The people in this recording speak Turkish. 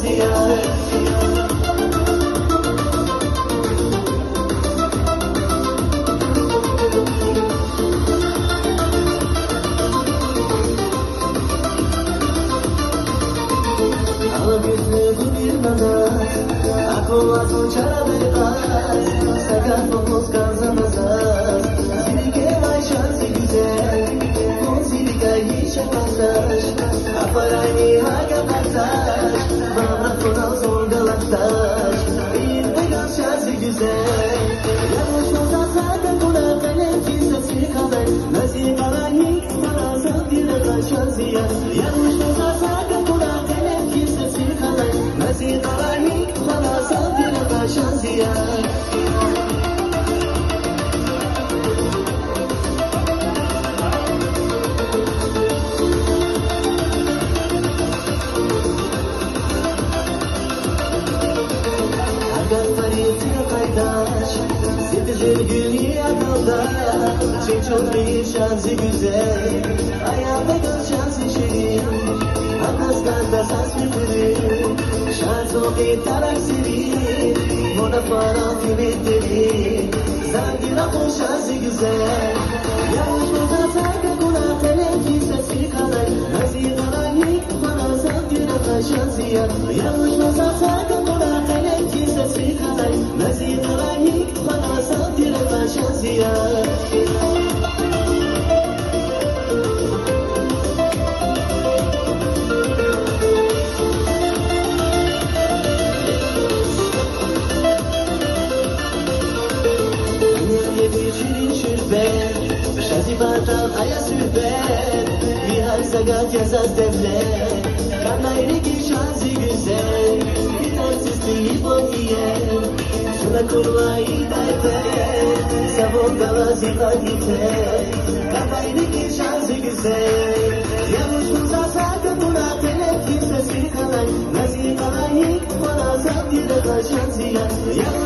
ziyaret. Aku cara bebas, sakat memuaskan zamazaz. Sedikit maisha si güzel, musik kayış pasaj. Aparani haga pasaj, bana kona zorgalaktaj. Bir pegan şansı güzel, yanlış olsa da kuna kalem kimsesi kadar. Nasıl karanlık bana sabire taşan ziyan. Yanlış olsa da kuna kalem kimsesi kadar. Nasıl karanlık bana sabire taşan ziyan. Sevgili akılda, şey çok bir şansı güzel. Ayağımda gör şansı şirin, hakastan da sas müpürüm. Şans o bir tarak serin, ona falan kıymetli. Zangira o şansı güzel. Yanlış bozarsak kuna kalem kimsesi kadar. Nasıl karanlık bana zangira taşan ziyan. Yanlış bozarsak kuna kalem kimsesi kadar. Nasıl karanlık bana zangira taşan ziyan. Şazibatan aya süper, bir hal sagat yasas devlet. Kanayırki şansı güzel, bir tansızlığı bokiyer. Şuna kurmayı derler, savun galası kaditer. Kanayırki şansı güzel, yanlış bulsa da buna telef kimsesi kadar. Nasıl kalayık bana zabdire taşan ziyan.